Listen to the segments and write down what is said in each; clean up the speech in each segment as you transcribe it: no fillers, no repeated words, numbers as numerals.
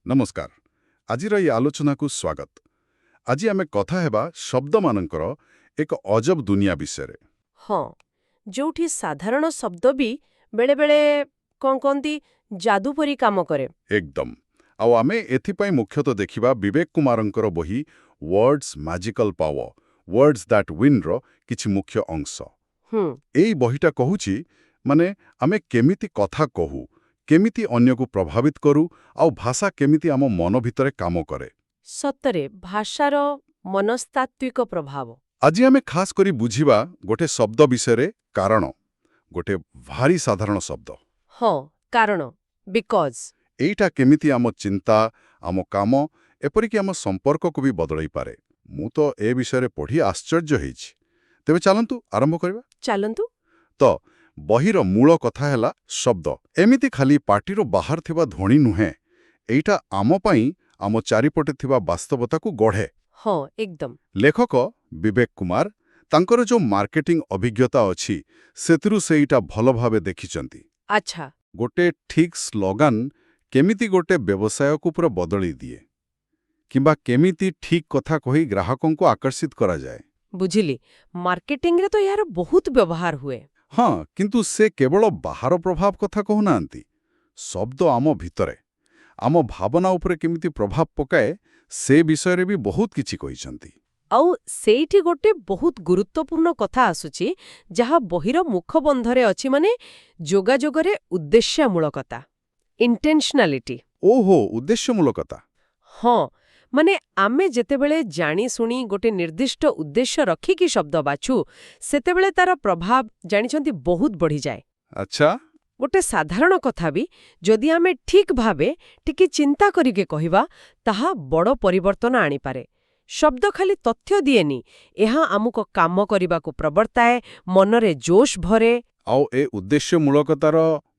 नमस्कार आजिर ये आलोचना को स्वागत। आज आमे कथा हेबा शब्द मानकर एक अजब दुनिया विषय। ହଁ ଯୋଉଠି ସାଧାରଣ ଶବ୍ଦ ବି ବେଳେବେଳେ କଣ କହନ୍ତି ଯାଦୁ ପରି କାମ କରେ। एकदम आउ आमे एथिपाई मुख्यतः देखिबा विवेक कुमारंकर बही words magical power words that win रो किछि मुख्य अंश। ହୁଁ एई बहीटा कहूची माने आमे केमिति कथा कहू केमिति अन्य को प्रभावित करू आउ भाषा केमिति आम मन भितरे काम करे। ସତରେ ଭାଷାର ମନସ୍ତାତ୍ତ୍ୱିକ ପ୍ରଭାବ। आज आमे खास करी बुझिबा गोटे शब्द विषय कारण गोटे भारी साधारण शब्द ହଁ କାରଣ ବିକଜ एइटा केमिति आम चिंता आम काम एपरिक आम संपर्क को भी बदलई पारे। मु तो ए विषय पढ़ी आश्चर्य होइछि। तेबे चलंतु आरंभ करबा। ଚାଲନ୍ତୁ। तो बहिर मूल कथा हैला शब्द एमिति खाली पार्टीर बाहर थिबा ध्वनि नुहे एइटा आम पई आम चारिपटे थिबा वास्तवता को गढ़े। ହଁ एकदम लेखक विवेक कुमार तांकर जो मार्केटिंग अभिज्ञता अछि सेतिरु सेइटा भल भावे देखिचंती। ଆଚ୍ଛା गोटे ठीक स्लोगान केमिति गोटे व्यवसाय को पूरा बदली दिए किंबा केमिति ठीक कथा कही ग्राहकों को आकर्षित करा जाए। ବୁଝିଲି ମାର୍କେଟିଂରେ ତ ଏହାର ବହୁତ ବ୍ୟବହାର ହୁଏ। हाँ किंतु से केवल बाहर प्रभाव कथा कहूनांती शब्द आम भितरे आम भावना उपरे केमिति प्रभाव पकाए से विषय भी बहुत किछि कहिसंती। ଆଉ ସେଇଠି ଗୋଟେ ବହୁତ ଗୁରୁତ୍ୱପୂର୍ଣ୍ଣ କଥା ଆସୁଛି ଯାହା ବହିର ମୁଖବନ୍ଧରେ ଅଛି ମାନେ ଯୋଗାଯୋଗରେ ଉଦ୍ଦେଶ୍ୟମୂଳକତା ଇଣ୍ଟେନ୍ସନାଲିଟି। ओहो उद्देश्यमूलकता ହଁ ମାନେ ଆମେ ଯେତେବେଳେ ଜାଣି ଶୁଣି ଗୋଟେ ନିର୍ଦ୍ଦିଷ୍ଟ ଉଦ୍ଦେଶ୍ୟ ରଖିକି ଶବ୍ଦ ବାଛୁ ସେତେବେଳେ ତାର ପ୍ରଭାବ ଜାଣିଛନ୍ତି ବହୁତ ବଢ଼ିଯାଏ। अच्छा ଗୋଟେ ସାଧାରଣ କଥା ବି ଯଦି ଆମେ ଠିକ୍ ଭାବେ ଟିକେ ଚିନ୍ତା କରିକି କହିବା ତାହା ବଡ଼ ପରିବର୍ତ୍ତନ ଆଣିପାରେ। ଶବ୍ଦ ଖାଲି ତଥ୍ୟ ଦିଏନି, ଏହା ଆମକୁ କାମ କରିବାକୁ ପ୍ରବର୍ତ୍ତାଏ, ମନରେ ଜୋଶ ଭରେ। ଆଉ ଏ ଉଦ୍ଦେଶ୍ୟମୂଳକତାର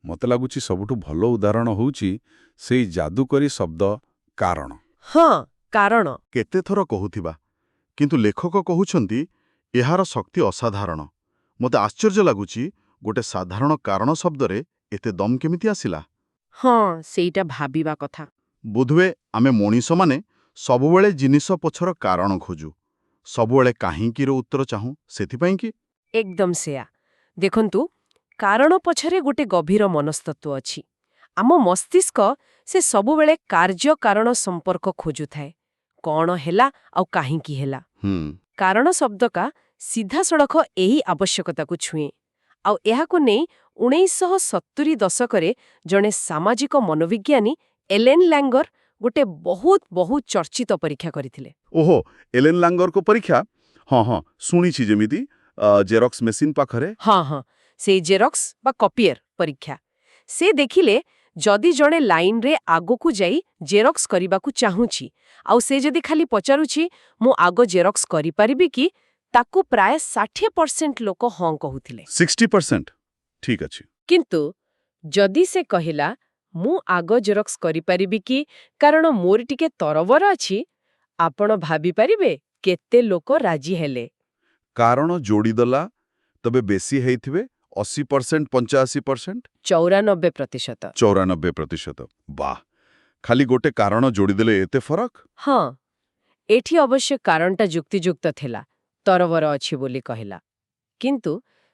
ମତେ ଲାଗୁଛି ସବୁଠୁ ଭଲ ଉଦାହରଣ ହେଉଛି ସେଇ ଯାଦୁକରୀ ଶବ୍ଦ କାରଣ। ହଁ କାରଣ କେତେ ଥର କହୁଥିବା କିନ୍ତୁ ଲେଖକ କହୁଛନ୍ତି ଏହାର ଶକ୍ତି ଅସାଧାରଣ। ମୋତେ ଆଶ୍ଚର୍ଯ୍ୟ ଲାଗୁଛି ଗୋଟେ ସାଧାରଣ କାରଣ ଶବ୍ଦରେ ଏତେ ଦମ୍ କେମିତି ଆସିଲା। ହଁ ସେଇଟା ଭାବିବା କଥା। ବୋଧହୁଏ ଆମେ ମଣିଷମାନେ ସବୁବେଳେ ଜିନିଷ ପଛର କାରଣ ଖୋଜୁ ସବୁବେଳେ କାହିଁକିର ଉତ୍ତର ଚାହୁଁ ସେଥିପାଇଁ କି ଏକଦମ ସେୟା। ଦେଖନ୍ତୁ କାରଣ ପଛରେ ଗୋଟେ ଗଭୀର ମନସ୍ତତ୍ୱ ଅଛି। ଆମ ମସ୍ତିଷ୍କ ସେ ସବୁବେଳେ କାର୍ଯ୍ୟ କାରଣ ସମ୍ପର୍କ ଖୋଜୁଥାଏ। କ'ଣ ହେଲା ଆଉ କାହିଁକି ହେଲା। କାରଣ ଶବ୍ଦକା ସିଧାସଳଖ ଏହି ଆବଶ୍ୟକତାକୁ ଛୁଏଁ। ଆଉ ଏହାକୁ ନେଇ 1970 ଦଶକରେ ଜଣେ ସାମାଜିକ ମନୋବିଜ୍ଞାନୀ ଏଲେନ୍ ଲାଙ୍ଗର ଗୋଟେ ବହୁତ ଚର୍ଚ୍ଚିତ ପରୀକ୍ଷା କରିଥିଲେ। ଓହୋ ଏଲେନ୍ ଲାଙ୍ଗରଙ୍କ ପରୀକ୍ଷା ହଁ ହଁ ଶୁଣିଛି ଯେମିତି ଜେରକ୍ସ ମେସିନ୍ ପାଖରେ ହଁ ସେଇ ଜେରକ୍ସ ବା କପିୟର ପରୀକ୍ଷା। ସେ ଦେଖିଲେ ଯଦି ଜଣେ ଲାଇନରେ ଆଗକୁ ଯାଇ ଜେରକ୍ସ କରିବାକୁ ଚାହୁଁଛି ଆଉ ସେ ଯଦି ଖାଲି ପଚାରୁଛି ମୁଁ ଆଗ ଜେରକ୍ସ କରିପାରିବି କି ତାକୁ ପ୍ରାୟ 60% ଲୋକ ହଁ କହୁଥିଲେ। 60% ଠିକ୍ ଅଛି। କିନ୍ତୁ ଯଦି ସେ କହିଲା ମୁଁ ଆଗ ଜେରକ୍ସ କରିପାରିବି କି କାରଣ ମୋର ଟିକେ ତରବର ଅଛି, ଆପଣ ଭାବିପାରିବେ କେତେ ଲୋକ ରାଜି ହେଲେ। କାରଣ ଯୋଡ଼ିଦେଲା ତବେ ବେଶୀ ହେଇଥିବେ 80% 85% 94%। 94%। ବାଃ ଖାଲି ଗୋଟେ କାରଣ ଯୋଡ଼ିଦେଲେ ଏତେ ଫରକ। ହଁ ଏଠି ଅବଶ୍ୟ କାରଣଟା ଯୁକ୍ତିଯୁକ୍ତ ଥିଲା, ତରବର ଅଛି ବୋଲି କହିଲା। କିନ୍ତୁ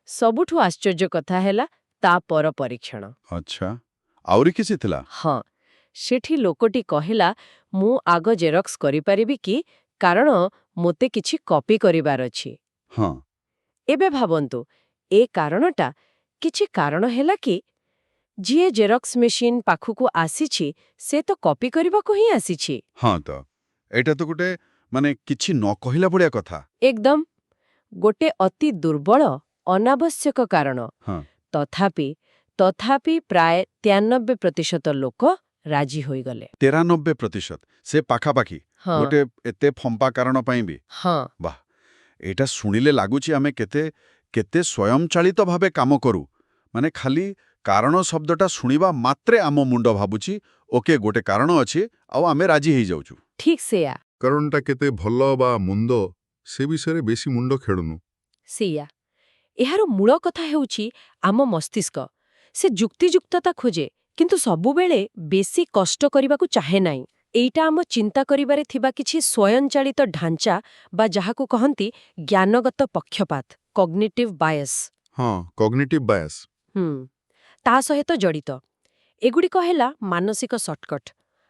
ସବୁଠୁ ଆଶ୍ଚର୍ଯ୍ୟ କଥା ହେଲା ତା ପର ପରୀକ୍ଷଣ। ଆଚ୍ଛା ଆହୁରି କିଛି ଥିଲା। ହଁ ସେଠି ଲୋକଟି କହିଲା ମୁଁ ଆଗ ଜେରକ୍ସ କରିପାରିବି କି କାରଣ ମୋତେ କିଛି କପି କରିବାର ଅଛି। ହଁ ଏବେ ଭାବନ୍ତୁ ଏ କାରଣଟା କିଛି କାରଣ ହେଲା କି ଯିଏ ଜେରକ୍ସ ମେସିନ୍ ପାଖକୁ ଆସିଛି ସେ ତ କପି କରିବାକୁ ହିଁ ଆସିଛି। ହଁ ତ ଏଇଟା ତ ଗୋଟେ ମାନେ କିଛି ନ କହିଲା ଭଳିଆ କଥା। ଏକଦମ ଗୋଟେ ଅତି ଦୁର୍ବଳ ଅନାବଶ୍ୟକ କାରଣ। ହଁ ତଥାପି ପ୍ରାୟ 93% ଲୋକ ରାଜି ହୋଇଗଲେ। 93% ସେ ପାଖାପାଖି ହଁ ଗୋଟେ ଏତେ ଫମ୍ପା କାରଣ ପାଇଁ ବି। ହଁ ବାଃ ଏଇଟା ଶୁଣିଲେ ଲାଗୁଛି ଆମେ କେତେ କେତେ ସ୍ୱୟଂଚାଳିତ ଭାବେ କାମ କରୁ। ମାନେ ଖାଲି କାରଣ ଶବ୍ଦଟା ଶୁଣିବା ମାତ୍ରେ ଆମ ମୁଣ୍ଡ ଭାବୁଛି ଓକେ ଗୋଟେ କାରଣ ଅଛି ଆଉ ଆମେ ରାଜି ହେଇଯାଉଛୁ। ଠିକ୍ ସେୟା। କାରଣଟା କେତେ ଭଲ ବା ମନ୍ଦ ସେ ବିଷୟରେ ବେଶୀ ମୁଣ୍ଡ ଖେଳୁନୁ। ସେଇଆ ଏହାର ମୂଳ କଥା ହେଉଛି ଆମ ମସ୍ତିଷ୍କ। ସେ ଯୁକ୍ତିଯୁକ୍ତତା ଖୋଜେ କିନ୍ତୁ ସବୁବେଳେ ବେଶୀ କଷ୍ଟ କରିବାକୁ ଚାହେଁ ନାହିଁ। ଏଇଟା ଆମ ଚିନ୍ତା କରିବାରେ ଥିବା କିଛି ସ୍ୱୟଂଚାଳିତ ଢାଞ୍ଚା ବା ଯାହାକୁ କହନ୍ତି ଜ୍ଞାନଗତ ପକ୍ଷପାତ କଗ୍ନିଟିଭ୍ ବାୟସ୍। ହଁ, କଗ୍ନିଟିଭ୍ ବାୟାସ୍। ତା ସହିତ ଜଡ଼ିତ ଏଗୁଡ଼ିକ ହେଲା ମାନସିକ ସର୍ଟକଟ୍।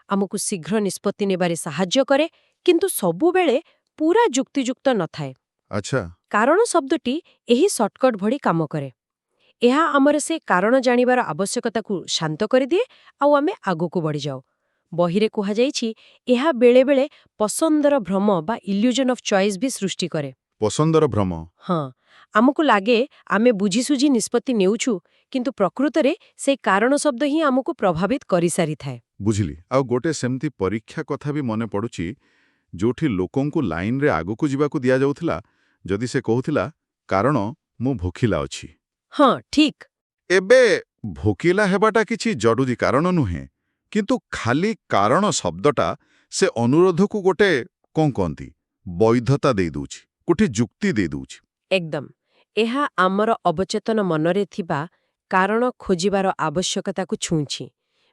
ଆମକୁ ଶୀଘ୍ର ନିଷ୍ପତ୍ତି ନେବାରେ ସାହାଯ୍ୟ କରେ, କିନ୍ତୁ ସବୁବେଳେ ପୁରା ଯୁକ୍ତିଯୁକ୍ତ ନଥାଏ। ଆଚ୍ଛା, କାରଣ ଶବ୍ଦଟି ଏହି ସର୍ଟକଟ୍ ଭଳି କାମ କରେ। ଏହା ଆମର ସେ କାରଣ ଜାଣିବାର ଆବଶ୍ୟକତାକୁ ଶାନ୍ତ କରିଦିଏ, ଆଉ ଆମେ ଆଗକୁ ବଢ଼ିଯାଉ। ବହିରେ କୁହାଯାଇଛି ଏହା ବେଳେବେଳେ ପସନ୍ଦର ଭ୍ରମ ବା ଇଲ୍ୟୁଜନ୍ ଅଫ୍ ଚଏସ୍ ବି ସୃଷ୍ଟି କରେ। ପସନ୍ଦର ଭ୍ରମ। ହଁ, ଆମକୁ ଲାଗେ ଆମେ ବୁଝିସୁଝି ନିଷ୍ପତ୍ତି ନେଉଛୁ, କିନ୍ତୁ ପ୍ରକୃତରେ ସେଇ କାରଣ ଶବ୍ଦ ହିଁ ଆମକୁ ପ୍ରଭାବିତ କରିସାରିଥାଏ। ବୁଝିଲି। ଆଉ ଗୋଟେ ସେମିତି ପରୀକ୍ଷା କଥା ବି ମନେ ପଡ଼ୁଛି, ଯୋଉଠି ଲୋକଙ୍କୁ ଲାଇନରେ ଆଗକୁ ଯିବାକୁ ଦିଆଯାଉଥିଲା, ଯଦି ସେ କହୁଥିଲା, କାରଣ ମୁଁ ଭୋକିଲା ଅଛି। ହଁ, ଠିକ୍। ଏବେ ଭୋକିଲା ହେବାଟା କିଛି ଜରୁରୀ କାରଣ ନୁହେଁ, କିନ୍ତୁ ଖାଲି କାରଣ ଶବ୍ଦଟା ସେ ଅନୁରୋଧକୁ ଗୋଟେ କଣ କହନ୍ତି ବୈଧତା ଦେଇଦେଉଛି, ଗୋଟେ ଯୁକ୍ତି ଦେଇଦେଉଛି। ଏକଦମ। ଏହା ଆମର ଅବଚେତନ ମନରେ ଥିବା କାରଣ ଖୋଜିବାର ଆବଶ୍ୟକତାକୁ ଛୁଇଁଛି।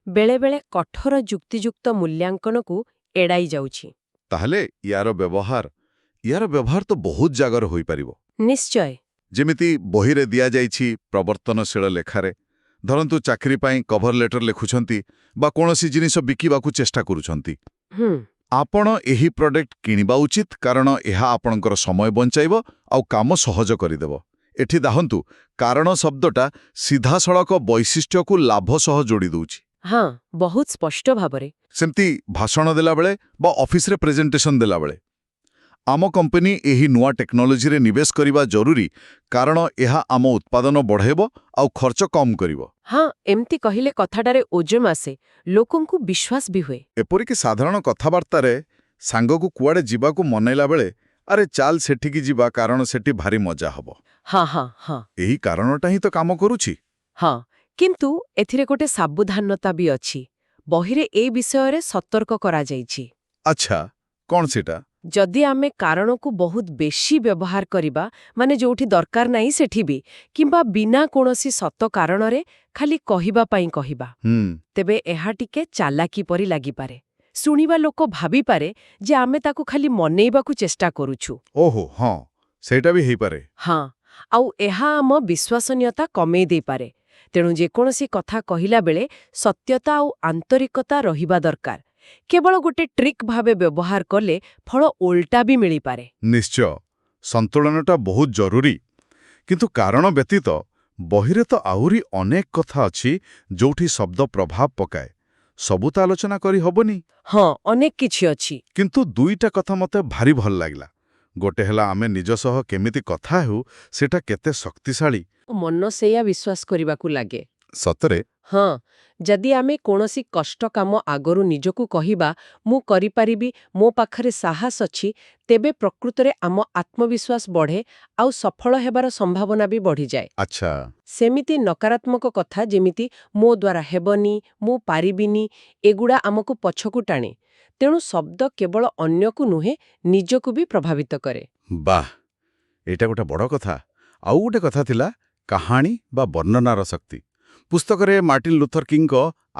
ବେଳେବେଳେ କଠୋର ଯୁକ୍ତିଯୁକ୍ତ ମୂଲ୍ୟାଙ୍କନକୁ ଏଡ଼ାଇ ଯାଉଛି। ତାହେଲେ ୟାର ବ୍ୟବହାର ତ ବହୁତ ଜାଗାରେ ହୋଇପାରିବ। ନିଶ୍ଚୟ। ଯେମିତି ବହିରେ ଦିଆଯାଇଛି ପ୍ରବର୍ତ୍ତନଶୀଳ ଲେଖାରେ। ଧରନ୍ତୁ ଚାକିରି ପାଇଁ କଭର ଲେଟର ଲେଖୁଛନ୍ତି ବା କୌଣସି ଜିନିଷ ବିକିବାକୁ ଚେଷ୍ଟା କରୁଛନ୍ତି। ଆପଣ ଏହି ପ୍ରଡକ୍ଟ କିଣିବା ଉଚିତ କାରଣ ଏହା ଆପଣଙ୍କର ସମୟ ବଞ୍ଚାଇବ ଆଉ କାମ ସହଜ କରିଦେବ। ଏଠି ଦାହନ୍ତୁ କାରଣ ଶବ୍ଦଟା ସିଧାସଳଖ ବୈଶିଷ୍ଟ୍ୟକୁ ଲାଭ ସହ ଯୋଡ଼ି ଦେଉଛି। ହଁ, ବହୁତ ସ୍ପଷ୍ଟ ଭାବରେ। ସେମିତି ଭାଷଣ ଦେଲାବେଳେ ବା ଅଫିସରେ ପ୍ରେଜେଣ୍ଟେସନ ଦେଲାବେଳେ ଆମ କମ୍ପାନୀ ଏହି ନୂଆ ଟେକ୍ନୋଲୋଜିରେ ନିବେଶ କରିବା ଜରୁରୀ କାରଣ ଏହା ଆମ ଉତ୍ପାଦନ ବଢ଼ାଇବ ଆଉ ଖର୍ଚ୍ଚ କମ୍ କରିବ। ହଁ, ଏମିତି କହିଲେ କଥାଟାରେ ଓଜମ ଆସେ, ଲୋକଙ୍କୁ ବିଶ୍ୱାସ ବି ହୁଏ। ଏପରିକି ସାଧାରଣ କଥାବାର୍ତ୍ତାରେ ସାଙ୍ଗକୁ କୁଆଡ଼େ ଯିବାକୁ ମନେଇଲା ବେଳେ ଆରେ ଚାଲ ସେଠିକି ଯିବା କାରଣ ସେଠି ଭାରି ମଜା ହବ। ହଁ ହଁ ହଁ ଏହି କାରଣଟା ହିଁ ତ କାମ କରୁଛି। ହଁ, କିନ୍ତୁ ଏଥିରେ ଗୋଟେ ସାବଧାନତା ବି ଅଛି। ବହିରେ ଏ ବିଷୟରେ ସତର୍କ କରାଯାଇଛି। ଆଚ୍ଛା, କ'ଣ ସେଟା? ଯଦି ଆମେ କାରଣକୁ ବହୁତ ବେଶୀ ବ୍ୟବହାର କରିବା, ମାନେ ଯୋଉଠି ଦରକାର ନାହିଁ ସେଠି ବି, କିମ୍ବା ବିନା କୌଣସି ସତ କାରଣରେ ଖାଲି କହିବା ପାଇଁ କହିବା, ତେବେ ଏହା ଟିକେ ଚାଲାକି ପରି ଲାଗିପାରେ। ଶୁଣିବା ଲୋକ ଭାବିପାରେ ଯେ ଆମେ ତାକୁ ଖାଲି ମନେଇବାକୁ ଚେଷ୍ଟା କରୁଛୁ। ଓହୋ, ହଁ, ସେଇଟା ବି ହେଇପାରେ। ହଁ, ଆଉ ଏହା ଆମ ବିଶ୍ୱାସନୀୟତା କମେଇ ଦେଇପାରେ। ତେଣୁ ଯେକୌଣସି କଥା କହିଲା ବେଳେ ସତ୍ୟତା ଆଉ ଆନ୍ତରିକତା ରହିବା ଦରକାର। କେବଳ ଗୋଟେ ଟ୍ରିକ୍ ଭାବେ ବ୍ୟବହାର କଲେ ଫଳ ଓଲଟା ବି ମିଳିପାରେ। ନିଶ୍ଚୟ, ସନ୍ତୁଳନଟା ବହୁତ ଜରୁରୀ। କିନ୍ତୁ କାରଣ ବ୍ୟତୀତ ବହିରେ ତ ଆହୁରି ଅନେକ କଥା ଅଛି ଯୋଉଠି ଶବ୍ଦ ପ୍ରଭାବ ପକାଏ। ସବୁ ତ ଆଲୋଚନା କରି ହବନି। ହଁ, ଅନେକ କିଛି ଅଛି। କିନ୍ତୁ ଦୁଇଟା କଥା ମୋତେ ଭାରି ଭଲ ଲାଗିଲା। ଗୋଟେ ହେଲା ଆମେ ନିଜ ସହ କେମିତି କଥା ହେଉ ସେଟା କେତେ ଶକ୍ତିଶାଳୀ। ମନ ସେଇଆ ବିଶ୍ୱାସ କରିବାକୁ ଲାଗେ। ସତରେ? ହଁ, ଯଦି ଆମେ କୌଣସି କଷ୍ଟ କାମ ଆଗରୁ ନିଜକୁ କହିବା, ମୁଁ କରିପାରିବି, ମୋ ପାଖରେ ସାହସ ଅଛି, ତେବେ ପ୍ରକୃତରେ ଆମ ଆତ୍ମବିଶ୍ୱାସ ବଢ଼େ ଆଉ ସଫଳ ହେବାର ସମ୍ଭାବନା ବି ବଢ଼ିଯାଏ। ଆଚ୍ଛା। ସେମିତି ନକାରାତ୍ମକ କଥା ଯେମିତି ମୋ ଦ୍ୱାରା ହେବନି, ମୁଁ ପାରିବିନି, ଏଗୁଡ଼ା ଆମକୁ ପଛକୁ ଟାଣେ। ତେଣୁ ଶବ୍ଦ କେବଳ ଅନ୍ୟକୁ ନୁହେଁ, ନିଜକୁ ବି ପ୍ରଭାବିତ କରେ। ବାଃ, ଏଇଟା ଗୋଟେ ବଡ଼ କଥା। ଆଉ ଗୋଟେ କଥା ଥିଲା କାହାଣୀ ବା ବର୍ଣ୍ଣନାର ଶକ୍ତି। ପୁସ୍ତକରେ ମାର୍ଟିନ୍ ଲୁଥର କିଙ୍କ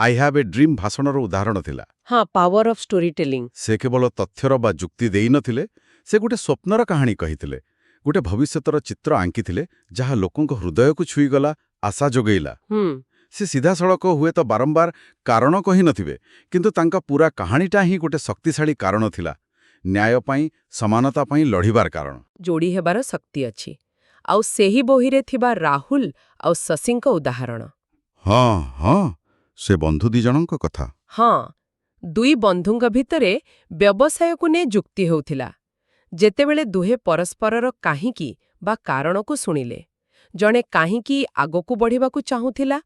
ଆଇ ହ୍ୟାଭ୍ ଏ ଡ୍ରିମ୍ ଭାଷଣର ଉଦାହରଣ ଥିଲା। ହଁ, ପାୱାର ଅଫ୍ ଷ୍ଟୋରି ଟେଲିଂ। ସେ କେବଳ ତଥ୍ୟର ବା ଯୁକ୍ତି ଦେଇନଥିଲେ, ସେ ଗୋଟେ ସ୍ୱପ୍ନର କାହାଣୀ କହିଥିଲେ। ଗୋଟେ ଭବିଷ୍ୟତର ଚିତ୍ର ଆଙ୍କିଥିଲେ ଯାହା ଲୋକଙ୍କ ହୃଦୟକୁ ଛୁଇଁଗଲା, ଆଶା ଯୋଗେଇଲା। ସେ ସିଧାସଳଖ ହୁଏତ ବାରମ୍ବାର କାରଣ କହିନଥିବେ, କିନ୍ତୁ ତାଙ୍କ ପୁରା କାହାଣୀଟା ହିଁ ଗୋଟେ ଶକ୍ତିଶାଳୀ କାରଣ ଥିଲା। ନ୍ୟାୟ ପାଇଁ, ସମାନତା ପାଇଁ ଲଢ଼ିବାର କାରଣ। ଯୋଡ଼ି ହେବାର ଶକ୍ତି ଅଛି। ଆଉ ସେହି ବହିରେ ଥିବା ରାହୁଲ ଆଉ ଶଶୀଙ୍କ ଉଦାହରଣ। ହଁ ହଁ, ସେ ବନ୍ଧୁ ଦିଜଣଙ୍କ କଥା। ହଁ, ଦୁଇ ବନ୍ଧୁଙ୍କ ଭିତରେ ବ୍ୟବସାୟକୁ ନେଇ ଯୁକ୍ତି ହେଉଥିଲା। ଯେତେବେଳେ ଦୁହେଁ ପରସ୍ପରର କାହିଁକି ବା କାରଣକୁ ଶୁଣିଲେ, ଜଣେ କାହିଁକି ଆଗକୁ ବଢ଼ିବାକୁ ଚାହୁଁଥିଲା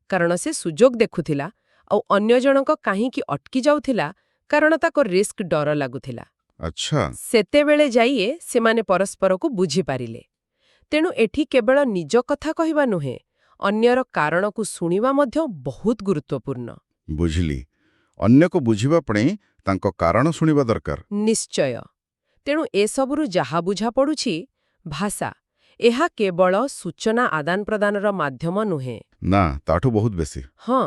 କାରଣ ସେ ସୁଯୋଗ ଦେଖୁଥିଲା, ଆଉ ଅନ୍ୟ ଜଣକ କାହିଁକି ଅଟକି ଯାଉଥିଲା କାରଣ ତାକୁ ରିସ୍କ ଡର ଲାଗୁଥିଲା। ଆଚ୍ଛା। ସେତେବେଳେ ଯାଇ ସେମାନେ ପରସ୍ପରକୁ ବୁଝିପାରିଲେ। ତେଣୁ ଏଠି କେବଳ ନିଜ କଥା କହିବା ନୁହେଁ, ଅନ୍ୟର କାରଣକୁ ଶୁଣିବା ମଧ୍ୟ ବହୁତ ଗୁରୁତ୍ୱପୂର୍ଣ୍ଣ। ବୁଝିଲି। ଅନ୍ୟକୁ ବୁଝିବା ପାଇଁ ତାଙ୍କ କାରଣ ଶୁଣିବା ଦରକାର। ନିଶ୍ଚୟ। ତେଣୁ ଏସବୁରୁ ଯାହା ବୁଝାପଡ଼ୁଛି, ଭାଷା ଏହା କେବଳ ସୂଚନା ଆଦାନ ପ୍ରଦାନର ମାଧ୍ୟମ ନୁହେଁ। ନା, ତାଠୁ ବହୁତ ବେଶୀ। ହଁ,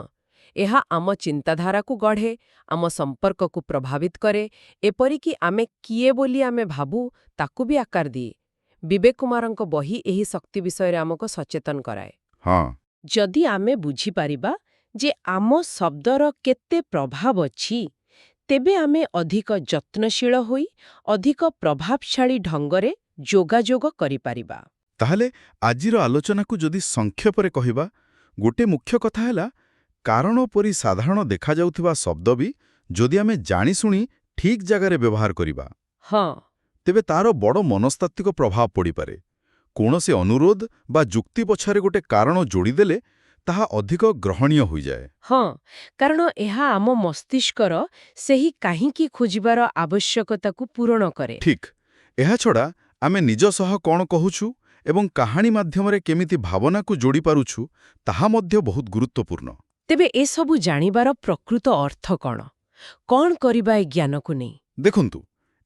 ଏହା ଆମ ଚିନ୍ତାଧାରାକୁ ଗଢ଼େ, ଆମ ସମ୍ପର୍କକୁ ପ୍ରଭାବିତ କରେ, ଏପରିକି ଆମେ କିଏ ବୋଲି ଆମେ ଭାବୁ ତାକୁ ବି ଆକାର ଦିଏ। ବିବେକ କୁମାରଙ୍କ ବହି ଏହି ଶକ୍ତି ବିଷୟରେ ଆମକୁ ସଚେତନ କରାଏ। ହଁ, ଯଦି ଆମେ ବୁଝିପାରିବା ଯେ ଆମ ଶବ୍ଦର କେତେ ପ୍ରଭାବ ଅଛି, ତେବେ ଆମେ ଅଧିକ ଯତ୍ନଶୀଳ ହୋଇ ଅଧିକ ପ୍ରଭାବଶାଳୀ ଢଙ୍ଗରେ ଯୋଗାଯୋଗ କରିପାରିବା। ତାହେଲେ ଆଜିର ଆଲୋଚନାକୁ ଯଦି ସଂକ୍ଷେପରେ କହିବା, ଗୋଟେ ମୁଖ୍ୟ କଥା ହେଲା କାରଣ ପରି ସାଧାରଣ ଦେଖାଯାଉଥିବା ଶବ୍ଦ ବି ଯଦି ଆମେ ଜାଣିଶୁଣି ଠିକ୍ ଜାଗାରେ ବ୍ୟବହାର କରିବା, ହଁ, ତେବେ ତାର ବଡ଼ ମନସ୍ତାତ୍ତ୍ୱିକ ପ୍ରଭାବ ପଡ଼ିପାରେ। କୌଣସି ଅନୁରୋଧ ବା ଯୁକ୍ତି ପଛରେ ଗୋଟେ କାରଣ ଯୋଡ଼ିଦେଲେ ତାହା ଅଧିକ ଗ୍ରହଣୀୟ ହୋଇଯାଏ। ହଁ, କାରଣ ଏହା ଆମ ମସ୍ତିଷ୍କର ସେହି କାହିଁକି ଖୋଜିବାର ଆବଶ୍ୟକତାକୁ ପୂରଣ କରେ। ଠିକ୍। ଏହାଛଡ଼ା ଆମେ ନିଜ ସହ କ'ଣ କହୁଛୁ ଏବଂ କାହାଣୀ ମାଧ୍ୟମରେ କେମିତି ଭାବନାକୁ ଯୋଡ଼ିପାରୁଛୁ, ତାହା ମଧ୍ୟ ବହୁତ ଗୁରୁତ୍ୱପୂର୍ଣ୍ଣ। ତେବେ ଏସବୁ ଜାଣିବାର ପ୍ରକୃତ ଅର୍ଥ କ'ଣ? କ'ଣ କରିବା ଏ ଜ୍ଞାନକୁ ନେଇ? ଦେଖନ୍ତୁ,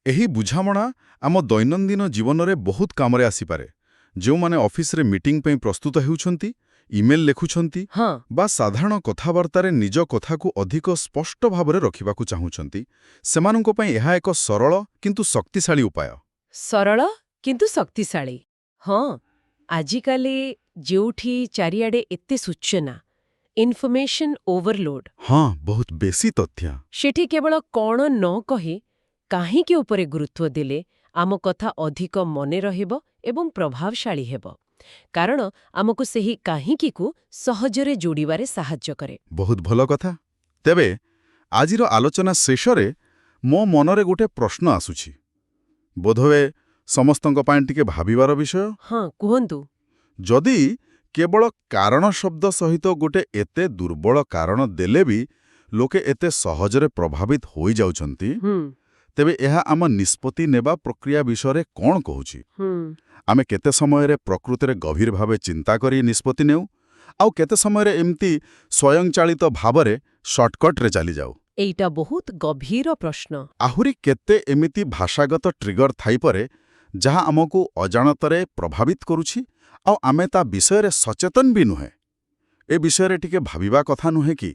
ଏହି ବୁଝାମଣା ଆମ ଦୈନନ୍ଦିନ ଜୀବନରେ ବହୁତ କାମରେ ଆସିପାରେ। ଯେଉଁମାନେ ଅଫିସରେ ମିଟିଂ ପାଇଁ ପ୍ରସ୍ତୁତ ହେଉଛନ୍ତି, ଇମେଲ୍ ଲେଖୁଛନ୍ତି ହଁ, ବା ସାଧାରଣ କଥାବାର୍ତ୍ତାରେ ନିଜ କଥାକୁ ଅଧିକ ସ୍ପଷ୍ଟ ଭାବରେ ରଖିବାକୁ ଚାହୁଁଛନ୍ତି, ସେମାନଙ୍କ ପାଇଁ ଏହା ଏକ ସରଳ କିନ୍ତୁ ଶକ୍ତିଶାଳୀ ଉପାୟ। ସରଳ କିନ୍ତୁ ଶକ୍ତିଶାଳୀ। ହଁ, ଆଜିକାଲି ଯେଉଁଠି ଚାରିଆଡ଼େ ଏତେ ସୂଚନା, ଇନଫର୍ମେସନ୍ ଓଭରଲୋଡ୍, ହଁ, ବହୁତ ବେଶୀ ତଥ୍ୟ। ସେଠି କେବଳ କ'ଣ ନ କହି କାହିଁକି ଉପରେ ଗୁରୁତ୍ୱ ଦେଲେ ଆମ କଥା ଅଧିକ ମନେ ରହିବ ଏବଂ ପ୍ରଭାବଶାଳୀ ହେବ। କାରଣ ଆମକୁ ସେହି କାହିଁକିକୁ ସହଜରେ ଯୋଡ଼ିବାରେ ସାହାଯ୍ୟ କରେ। ବହୁତ ଭଲ କଥା। ତେବେ ଆଜିର ଆଲୋଚନା ଶେଷରେ ମୋ ମନରେ ଗୋଟେ ପ୍ରଶ୍ନ ଆସୁଛି, ବୋଧହୁଏ ସମସ୍ତଙ୍କ ପାଇଁ ଟିକେ ଭାବିବାର ବିଷୟ। ହଁ, କୁହନ୍ତୁ। ଯଦି କେବଳ କାରଣ ଶବ୍ଦ ସହିତ ଗୋଟେ ଏତେ ଦୁର୍ବଳ କାରଣ ଦେଲେ ବି ଲୋକେ ଏତେ ସହଜରେ ପ୍ରଭାବିତ ହୋଇଯାଉଛନ୍ତି, ତେବେ ଏହା ଆମ ନିଷ୍ପତ୍ତି ନେବା ପ୍ରକ୍ରିୟା ବିଷୟରେ କ'ଣ କହୁଛି? ଆମେ କେତେ ସମୟରେ ପ୍ରକୃତିରେ ଗଭୀର ଭାବେ ଚିନ୍ତା କରି ନିଷ୍ପତ୍ତି ନେଉ, ଆଉ କେତେ ସମୟରେ ଏମିତି ସ୍ୱୟଂଚାଳିତ ଭାବରେ ସର୍ଟକଟ୍ରେ ଚାଲିଯାଉ? ଏଇଟା ବହୁତ ଗଭୀର ପ୍ରଶ୍ନ। ଆହୁରି କେତେ ଏମିତି ଭାଷାଗତ ଟ୍ରିଗର ଥାଇପାରେ ଯାହା ଆମକୁ ଅଜାଣତରେ ପ୍ରଭାବିତ କରୁଛି ଆଉ ଆମେ ତା ବିଷୟରେ ସଚେତନ ବି ନୁହେଁ। ଏ ବିଷୟରେ ଟିକେ ଭାବିବା କଥା ନୁହେଁ କି?